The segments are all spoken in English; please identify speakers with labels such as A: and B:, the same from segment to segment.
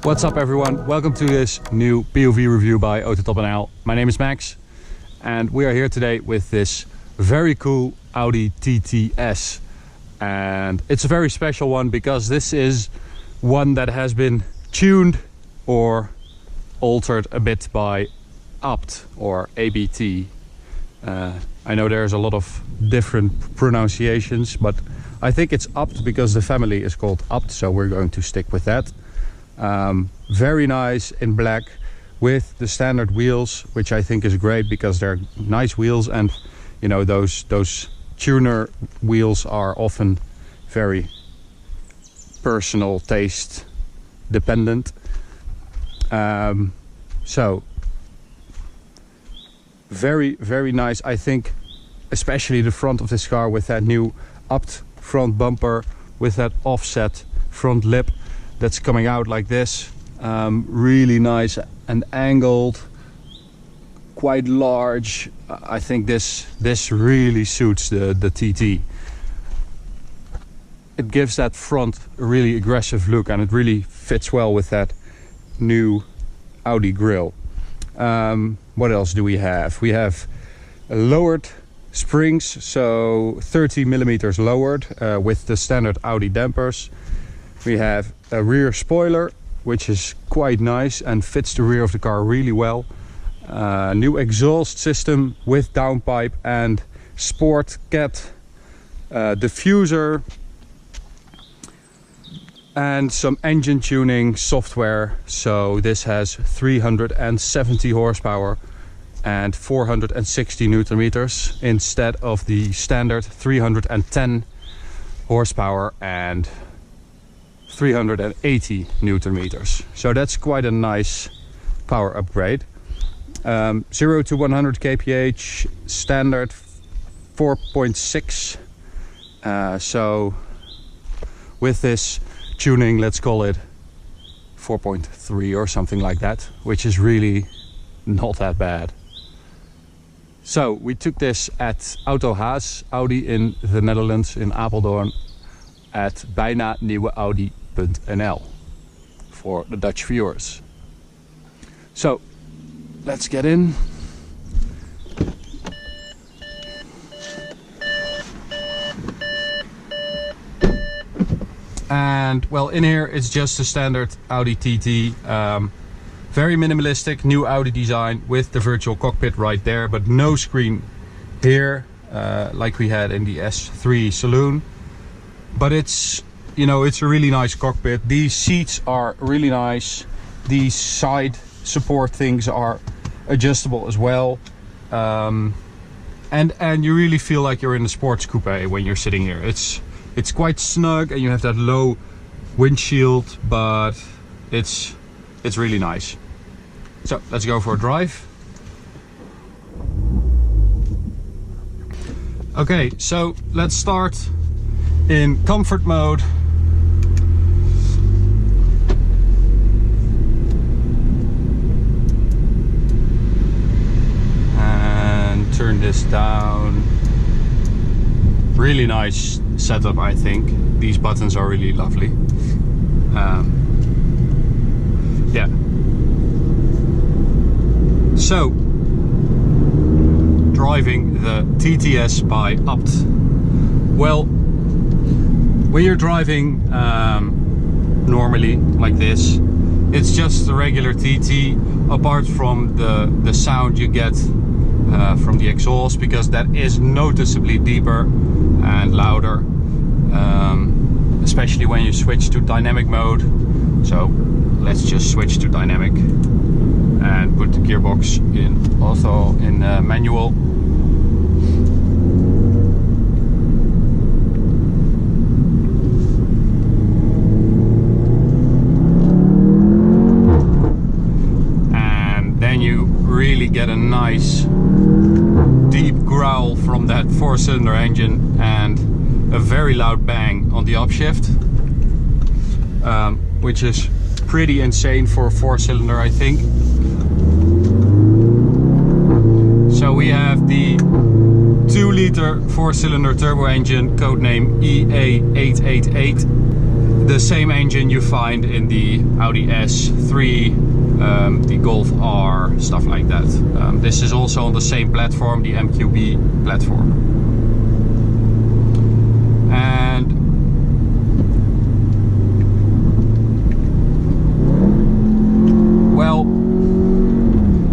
A: What's up everyone, welcome to this new POV review by AutoTopNL. My name is Max and we are here today with this very cool Audi TTS. And it's a very special one because this is one that has been tuned or altered a bit by ABT or ABT. I know there's a lot of different pronunciations, but I think it's ABT because the family is called ABT, so we're going to stick with that. Very nice in black with the standard wheels, which I think is great because they're nice wheels, and you know, those tuner wheels are often very personal taste dependent. So very nice. I think especially the front of this car with that new ABT front bumper with that offset front lip that's coming out like this, really nice and angled, quite large. I think this really suits the TT. It gives that front a really aggressive look and it really fits well with that new Audi grille. What else do we have? We have lowered springs, so 30 millimeters lowered with the standard Audi dampers. We have a rear spoiler, which is quite nice and fits the rear of the car really well. New exhaust system with downpipe and sport cat diffuser. And some engine tuning software. So this has 370 horsepower and 460 Newton meters instead of the standard 310 horsepower and 380 Newton meters. So that's quite a nice power upgrade. 0 to 100 kph standard 4.6. So with this tuning, let's call it 4.3 or something like that, which is really not that bad. So we took this at Autohaas Audi in the Netherlands, in Apeldoorn, at bijna nieuwe Audi.nl for the Dutch viewers. So let's get in. And well, in here it's just a standard Audi TT, very minimalistic new Audi design with the virtual cockpit right there, but no screen here like we had in the S3 Saloon. But it's, you know, it's a really nice cockpit. These seats are really nice. These side support things are adjustable as well, and you really feel like you're in a sports coupe when you're sitting here. It's quite snug and you have that low windshield, but it's really nice. So let's go for a drive. Okay, so let's start in comfort mode. And turn this down. Really nice setup, I think. These buttons are really lovely. Yeah. So, driving the TTS by ABT. Well, when you're driving normally like this, it's just a regular TT, apart from the sound you get from the exhaust, because that is noticeably deeper and louder, especially when you switch to dynamic mode. So let's just switch to dynamic and put the gearbox in auto, in manual. And then you really get a nice deep growl from that 4-cylinder engine and a very loud bang on the upshift, which is pretty insane for a 4-cylinder, I think. So we have the 2 2-liter 4-cylinder turbo engine, codename EA888. The same engine you find in the Audi S3, the Golf R, stuff like that. This is also on the same platform, the MQB platform. And well,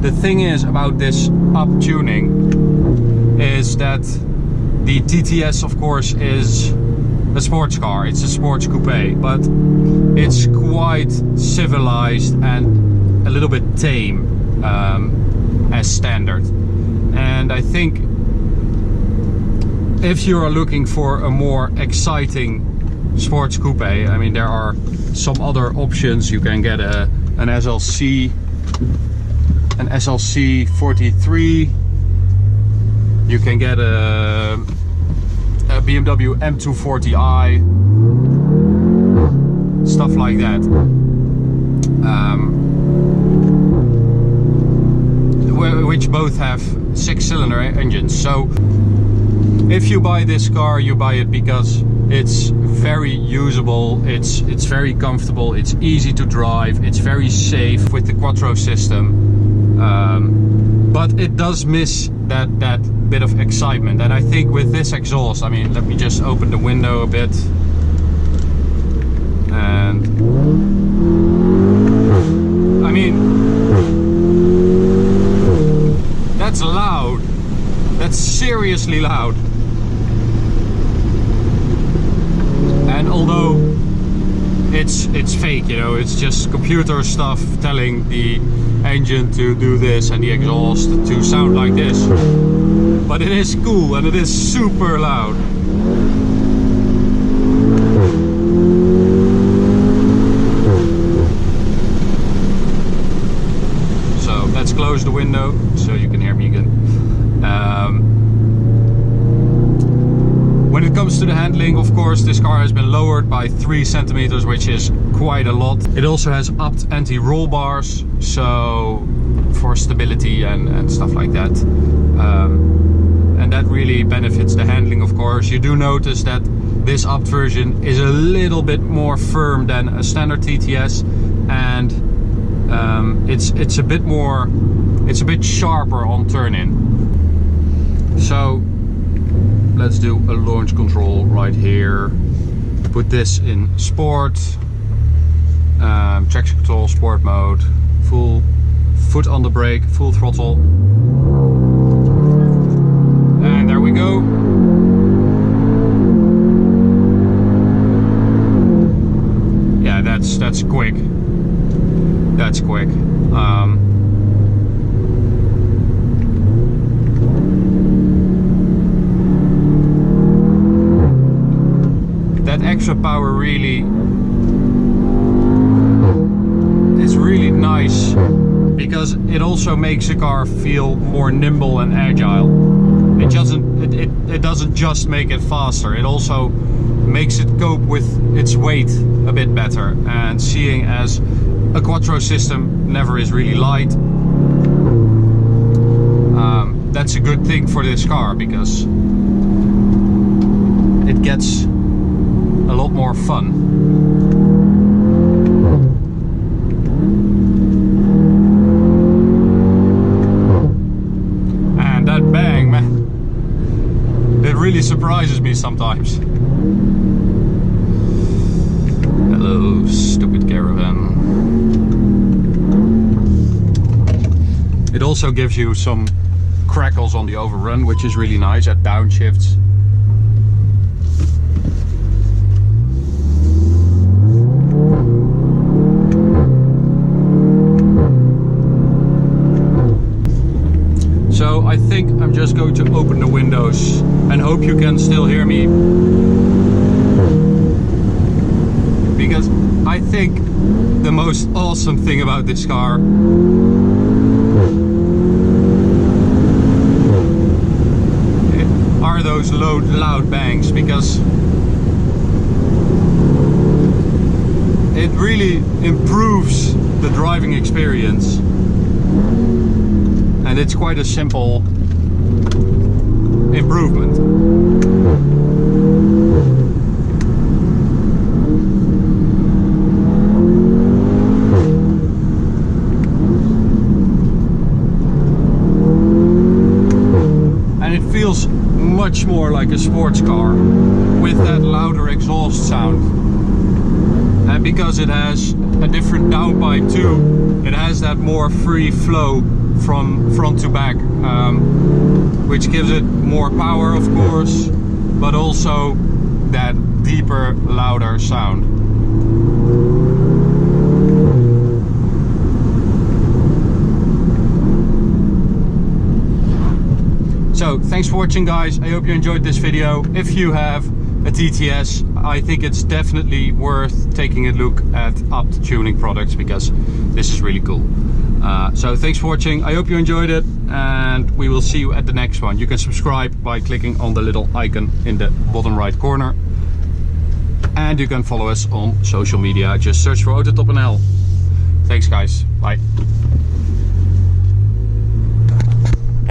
A: the thing is about this up tuning is that the TTS, of course, is a sports car. It's a sports coupe, but it's quite civilized and a little bit tame as standard. And I think if you are looking for a more exciting sports coupe, I mean, there are some other options. You can get an SLC 43. You can get a BMW M240i, stuff like that, which both have 6-cylinder engines. So if you buy this car, you buy it because it's very usable, it's very comfortable, it's easy to drive, it's very safe with the Quattro system, but it does miss that bit of excitement. And I think with this exhaust, I mean, let me just open the window a bit, and I mean, that's loud. That's seriously loud. And although it's fake, you know, it's just computer stuff telling the engine to do this and the exhaust to sound like this, but it is cool and it is super loud. So let's close the window so you can hear me again. When it comes to the handling, of course, this car has been lowered by 3 centimeters, which is quite a lot. It also has upped anti-roll bars, so for stability and stuff like that. And that really benefits the handling, of course. You do notice that this upped version is a little bit more firm than a standard TTS, and it's a bit more, it's a bit sharper on turn-in. So let's do a launch control right here. Put this in sport, traction control, sport mode, full foot on the brake, full throttle, and there we go. Yeah, that's quick. That's quick. That extra power really is really nice, because it also makes the car feel more nimble and agile. It doesn't just make it faster, it also makes it cope with its weight a bit better. And seeing as a Quattro system never is really light, that's a good thing for this car, because it gets a lot more fun. And that bang, man, it really surprises me sometimes. Hello, stupid caravan. It also gives you some crackles on the overrun, which is really nice at downshifts. So I think I'm just going to open the windows and hope you can still hear me, because I think the most awesome thing about this car are those loud bangs, because it really improves the driving experience. And it's quite a simple improvement. And it feels much more like a sports car with that louder exhaust sound. And because it has a different downpipe too, it has that more free flow from front to back, which gives it more power, of course, but also that deeper, louder sound. So thanks for watching, guys. I hope you enjoyed this video. If you have a TTS, I think it's definitely worth taking a look at up tuning products, because this is really cool. So thanks for watching. I hope you enjoyed it, and we will see you at the next one. You can subscribe by clicking on the little icon in the bottom right corner, and you can follow us on social media. Just search for AutoTopNL. Thanks, guys. Bye.